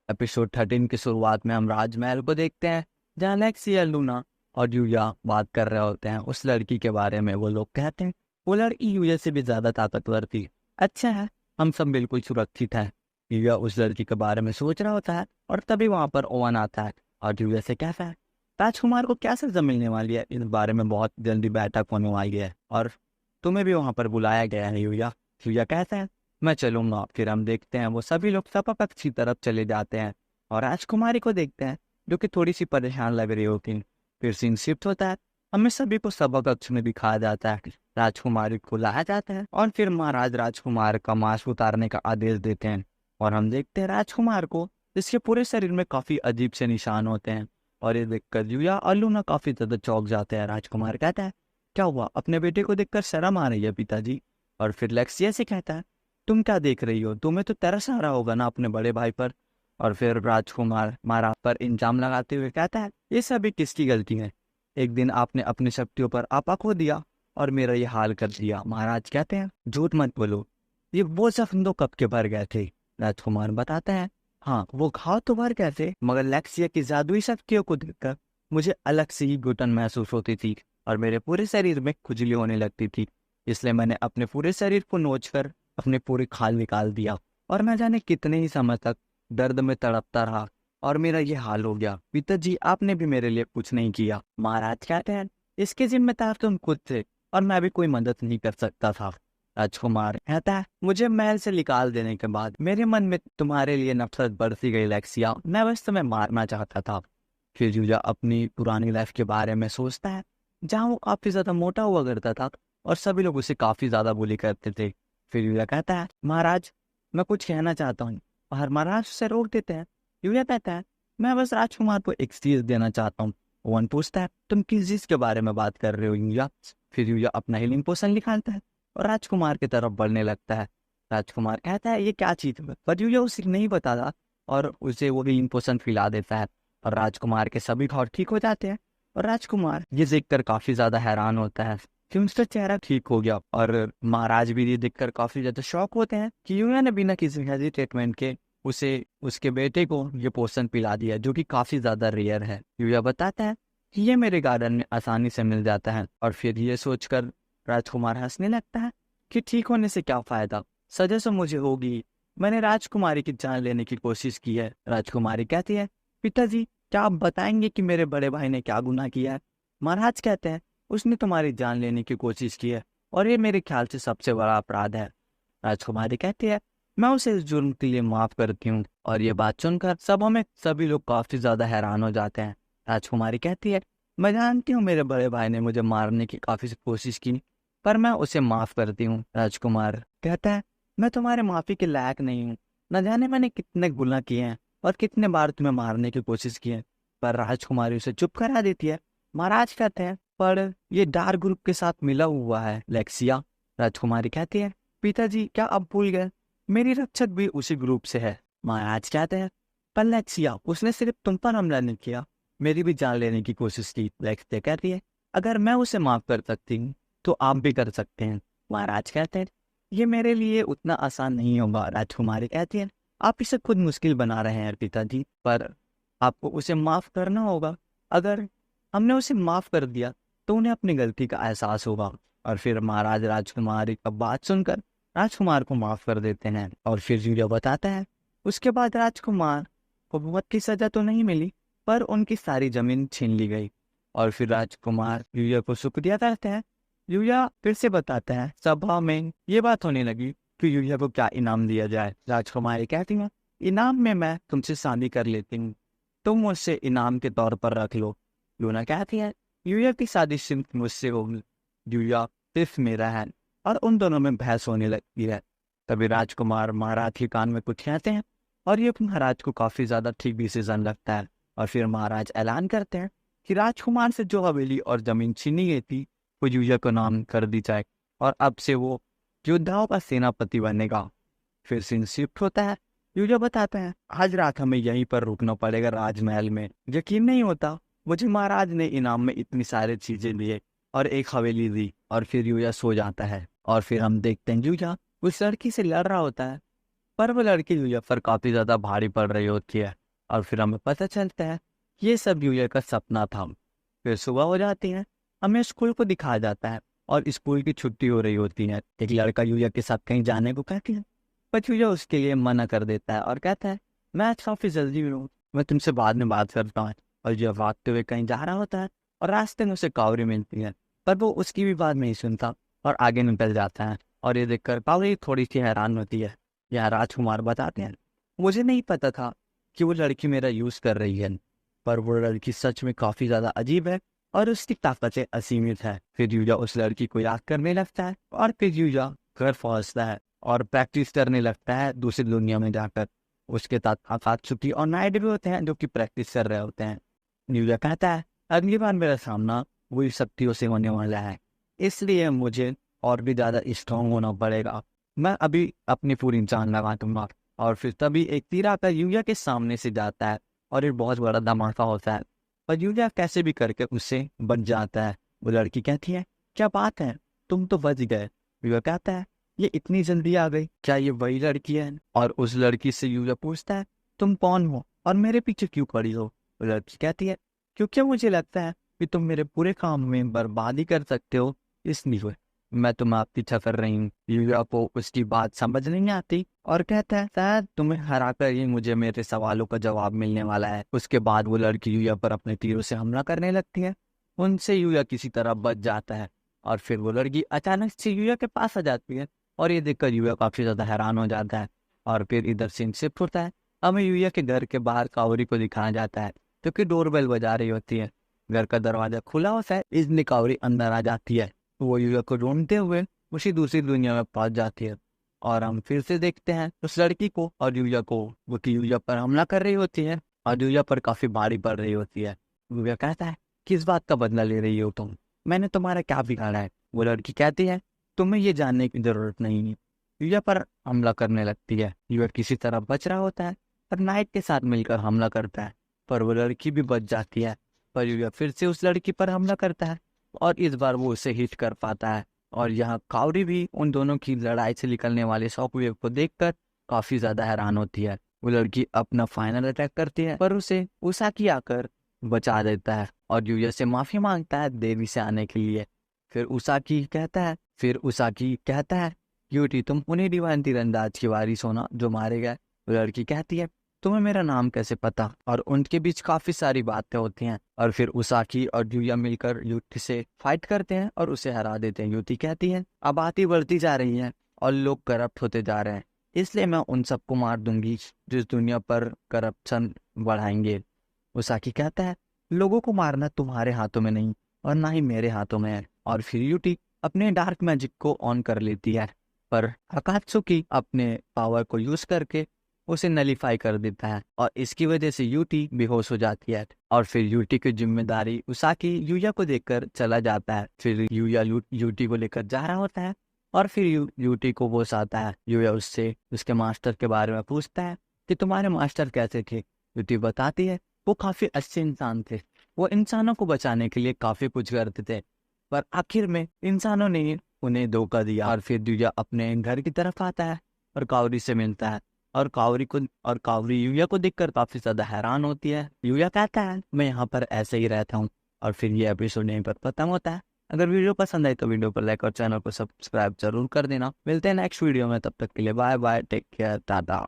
Episode 13 की शुरुआत में हम राजमहल को देखते हैं, जहाँ लेक्सिया, लूना और यूया बात कर रहे होते हैं उस लड़की के बारे में। वो लोग कहते हैं वो लड़की यूया से भी ज्यादा ताकतवर थी। अच्छा है, हम सब बिल्कुल सुरक्षित हैं। यूया उस लड़की के बारे में सोच रहा होता है और तभी वहां पर ओवन आता है और यूया से कहता है राजकुमार को क्या सजा मिलने वाली है, इस बारे में बहुत जल्दी बैठक होने वाली है और तुम्हें भी वहां पर बुलाया गया है यूया। यूया कहता है मैं चलूंगा। फिर हम देखते हैं वो सभी लोग सपा कक्ष की तरफ चले जाते हैं और राजकुमारी को देखते हैं जो कि थोड़ी सी परेशान लग रही होती। फिर सीन शिफ्ट होता है, हमें सभी को सभा कक्ष में दिखाया जाता है। राजकुमारी को लाया जाता है और फिर महाराज राजकुमार का मास्क उतारने का आदेश देते हैं और हम देखते हैं राजकुमार को जिसके पूरे शरीर में काफी अजीब से निशान होते हैं। और ये देखकर यूया और लूना काफी ज्यादा चौंक जाते हैं। राजकुमार कहता है क्या हुआ, अपने बेटे को देखकर शर्म आ रही है पिताजी। और फिर लेक्सिया से कहता है तुम क्या देख रही हो, तुम्हें तो तरस आ रहा होगा ना अपने बड़े भाई पर। और फिर राजकुमार महाराज पर इल्जाम लगाते हुए कहता है ये सभी किसकी गलती है, एक दिन आपने अपनी शक्तियों पर आपा खो दिया और मेरा ये हाल कर दिया। महाराज कहते हैं झूठ मत बोलो, ये वो जख्म तो कब के भर गए थे। राजकुमार बताता है हाँ वो घाव तो भर गए थे, मगर लेक्सिया की जादुई शक्तियों को देखकर मुझे अलग से ही घुटन महसूस होती थी और मेरे पूरे शरीर में खुजली होने लगती थी। इसलिए मैंने अपने पूरे शरीर को नोचकर अपने पूरे खाल निकाल दिया और मैं जाने कितने ही समय तक दर्द में तड़पता रहा और मेरा ये हाल हो गया। पिताजी आपने भी मेरे लिए कुछ नहीं किया। महाराज कहते हैं इसके जिम्मेदार तुम खुद थे और मैं भी कोई मदद नहीं कर सकता था। राजकुमार कहता है मुझे महल से निकाल देने के बाद मेरे मन में तुम्हारे लिए नफरत बढ़ती गई लेक्सिया, मैं बस तुम्हें मारना चाहता था। फिर यूजा अपनी पुरानी लाइफ के बारे में सोचता है जहाँ वो काफी ज्यादा मोटा हुआ करता था और सभी लोग उसे काफी ज्यादा बुली करते थे। फिर यूया कहता है महाराज मैं कुछ कहना चाहता हूँ और महाराज उसे रोक देते हैं। यूया कहता है मैं बस राजकुमार को एक चीज देना चाहता हूँ। ओवन पूछता है तुम किस चीज के बारे में बात कर रहे हो यूया। फिर यूया अपना हीलिंग पोशन निकालता है और राजकुमार की तरफ बढ़ने लगता है। राजकुमार कहता है ये क्या चीज है, पर यूया उसे नहीं बताता और उसे वो हीलिंग पोशन पिला देता है और राजकुमार के सभी घाव ठीक हो जाते हैं। और राजकुमार ये देखकर काफी ज्यादा हैरान होता है कि उसका चेहरा ठीक हो गया और महाराज भी ये देखकर काफी ज्यादा शॉक होते हैं कि यूया ने बिना किसी हेजिटेटमेंट के उसे उसके बेटे को ये पोषण पिला दिया जो कि काफी ज्यादा रेयर है। यूया बताता है कि ये मेरे गार्डन में आसानी से मिल जाता है और फिर ये सोचकर राजकुमार हंसने लगता है कि ठीक होने से क्या फायदा, सजा तो मुझे होगी, मैंने राजकुमारी की जान लेने की कोशिश की है। राजकुमारी कहती है पिताजी क्या आप बताएंगे कि मेरे बड़े भाई ने क्या गुनाह किया है। महाराज कहते हैं उसने तुम्हारी जान लेने की कोशिश की है और ये मेरे ख्याल से सबसे बड़ा अपराध है। राजकुमारी कहती है मैं उसे इस जुर्म के लिए माफ करती हूँ। और ये बात सुनकर सभा में सभी लोग काफी ज्यादा हैरान हो जाते हैं। राजकुमारी कहती है मैं जानती हूँ मेरे बड़े भाई ने मुझे मारने की काफी कोशिश की, पर मैं उसे माफ करती हूँ। राजकुमार कहता है मैं तुम्हारे माफी के लायक नहीं हूँ, न जाने मैंने कितने गुनाह किए हैं और कितने बार तुम्हें मारने की कोशिश की है। पर राजकुमारी उसे चुप करा देती है। महाराज कहते हैं पर ये डार्क ग्रुप के साथ मिला हुआ है लेक्सिया। राजकुमारी कहती है पिताजी क्या आप भूल गए, मेरी रक्षक भी उसी ग्रुप से है। महाराज कहते हैं पर लेक्सिया उसने सिर्फ तुम पर हमला नहीं किया, मेरी भी जान लेने की कोशिश की। लेक्सिया कहती है अगर मैं उसे माफ कर सकती हूँ तो आप भी कर सकते हैं। महाराज कहते हैं ये मेरे लिए उतना आसान नहीं होगा। राजकुमारी कहती है आप इसे खुद मुश्किल बना रहे हैं पिताजी, पर आपको उसे माफ करना होगा। अगर हमने उसे माफ कर दिया तो उन्हें अपनी गलती का एहसास होगा। और फिर महाराज राजकुमारी का बात सुनकर राजकुमार को माफ कर देते हैं। और फिर यूया बताता है उसके बाद राजकुमार को मौत की सजा तो नहीं मिली, पर उनकी सारी जमीन छीन ली गई। और फिर राजकुमार यूया को शुक्रिया करते हैं। यूया फिर से बताता है सभा में ये बात होने लगी कि यूया को क्या इनाम दिया जाए। राजकुमारी कहती है इनाम में मैं तुमसे शादी कर लेती हूँ, तुम मुझसे इनाम के तौर पर रख लो। लूना कहती है यूया की शादी सिर्फ मुझसे होगी, यूया सिर्फ मेरा है। और उन दोनों में बहस होने लगती है। तभी राजकुमार महाराज के कान में कुछ कहते हैं और ये महाराज को काफी ज्यादा ठीक डिसीजन लगता है। और फिर महाराज ऐलान करते हैं कि राजकुमार से जो हवेली और जमीन छीनी गई थी वो यूया को नाम कर दी जाए और अब से वो योद्धाओं का सेनापति बनेगा। फिर सीन शिफ्ट होता है। यूया बताते हैं आज रात हमें यहीं पर रुकना पड़ेगा राजमहल में। यकीन नहीं होता मुझे महाराज ने इनाम में इतनी सारी चीजें दिए और एक हवेली दी। और फिर यूया सो जाता है और फिर हम देखते हैं यूया उस लड़की से लड़ रहा होता है पर वो लड़की यूया पर काफी ज्यादा भारी पड़ रही होती है और फिर हमें पता चलता है ये सब यूया का सपना था। फिर सुबह हो जाती है, हमें स्कूल को दिखाया जाता है और स्कूल की छुट्टी हो रही होती है। एक लड़का यूया के साथ कहीं जाने को कहती है, पर यूया उसके लिए मना कर देता है और कहता है मैं आज काफी जल्दी हूँ, मैं तुमसे बाद में बात करता हूँ। और यूया भागते हुए कहीं जा रहा होता है और रास्ते में उसे कावरी मिलती है, पर वो उसकी भी बात नहीं सुनता और आगे निकल जाता है। और ये देखकर कावरी थोड़ी सी हैरान होती है। यहाँ राजकुमार बताते हैं, मुझे नहीं पता था कि वो लड़की मेरा यूज कर रही है, पर वो लड़की सच में काफी ज्यादा अजीब है और उसकी ताकतें असीमित है। फिर यूया उस लड़की को याद करने लगता है और फिर यूया घर पहुंचता है और प्रैक्टिस करने लगता है दूसरी दुनिया में जाकर। उसके साथ आकात्सुकी और नायडू भी होते हैं जो कि प्रैक्टिस कर रहे होते हैं। यूया कहता है अगली बार मेरा सामना वही शक्तियों से होने वाला है, इसलिए मुझे और भी ज्यादा स्ट्रांग होना पड़ेगा। मैं अभी अपनी पूरी जान लगा दूंगा। और फिर तभी एक तीर आकर यूया के सामने से जाता है और एक बहुत बड़ा धमाका होता है, पर यूया कैसे भी करके उससे बच जाता है। वो लड़की कहती है क्या बात है, तुम तो बच गए। यूया कहता है ये इतनी जल्दी आ गई, क्या ये वही लड़की है? और उस लड़की से यूया पूछता है तुम कौन हो और मेरे पीछे क्यों पड़ी हो? वो लड़की कहती है क्योंकि मुझे लगता है कि तुम मेरे पूरे काम में बर्बादी कर सकते हो, इसलिए मैं तुम्हें पीछा कर रही हूँ। यूया को उसकी बात समझ नहीं आती और कहता है शायद तुम्हें हराकर ही मुझे मेरे सवालों का जवाब मिलने वाला है। उसके बाद वो लड़की यूया पर अपने तीरों से हमला करने लगती है। उनसे यूया किसी तरह बच जाता है और फिर वो लड़की अचानक से यूया के पास आ जाती है और ये देखकर यूया काफी ज्यादा हैरान हो जाता है। और फिर इधर सीन शिफ्ट होता है, हमें यूया के घर के बाहर कावरी को दिखाया जाता है क्योंकि डोरबेल बजा रही होती है। घर का दरवाजा खुला होता है, इसलिए कावरी अंदर आ जाती है। वो यूया को ढूंढते हुए उसी दूसरी दुनिया में पहुंच जाती है और हम फिर से देखते हैं उस लड़की को और यूया को, वो कि यूया पर हमला कर रही होती है और यूया पर काफी भारी पड़ रही होती है। यूया कहता है किस बात का बदला ले रही हो तुम, मैंने तुम्हारा क्या बिगाड़ा है? वो लड़की कहती है तुम्हें ये जानने की जरूरत नहीं है। यूया पर हमला करने लगती है। यूया किसी तरह बच रहा होता है और नाइट के साथ मिलकर हमला करता है, पर वो लड़की भी बच जाती है। पर यूया फिर से उस लड़की पर हमला करता है और इस बार वो उसे हिट कर पाता है। और यहाँ कावरी भी उन दोनों की लड़ाई से निकलने वाले शॉकवेव को देखकर काफी ज्यादा हैरान होती है। वो लड़की अपना फाइनल अटैक करती है पर उसे उसाकी आकर बचा देता है और यूया से माफी मांगता है देवी से आने के लिए। फिर उसाकी कहता है यूटी तुम उन्हीं डिवाइन तीरंदाज की वारिस हो ना जो मारे गए। वो लड़की कहती है तुम्हें मेरा नाम कैसे पता? और उनके बीच काफी सारी बातें होती हैं और फिर उसाकी और यूया मिलकर युटी से फाइट करते हैं और उसे हरा देते हैं। युटी कहती है आबादी बढ़ती जा रही है और लोग करप्ट होते जा रहे हैं, इसलिए मैं उन सबको मार दूंगी जिस दुनिया पर करप्शन बढ़ाएंगे। उसाकी कहता है लोगों को मारना तुम्हारे हाथों में नहीं और ना ही मेरे हाथों में है। और फिर यूटी अपने डार्क मैजिक को ऑन कर लेती है, पर अकात्सुकी अपने पावर को यूज करके उसे नलीफाई कर देता है और इसकी वजह से यूटी बेहोश हो जाती है। और फिर यूटी की जिम्मेदारी उसाकी यूया को देकर चला जाता है। फिर यूया यूटी को लेकर जा रहा होता है और फिर यूटी को वो आता है। यूया उससे उसके मास्टर के बारे में पूछता है कि तुम्हारे मास्टर कैसे थे? यूटी बताती है वो काफी अच्छे इंसान थे, वो इंसानों को बचाने के लिए काफी कुछ करते थे, पर आखिर में इंसानों ने उन्हें धोखा दिया। और फिर यूया अपने घर की तरफ आता है और कावरी से मिलता है और कावरी यूया को देखकर काफी ज्यादा हैरान होती है। यूया कहता है मैं यहाँ पर ऐसे ही रहता हूँ। और फिर ये एपिसोड यहीं पर खत्म होता है। अगर वीडियो पसंद आए तो वीडियो पर लाइक और चैनल को सब्सक्राइब जरूर कर देना। मिलते हैं नेक्स्ट वीडियो में, तब तक के लिए bye bye, take care, Tata.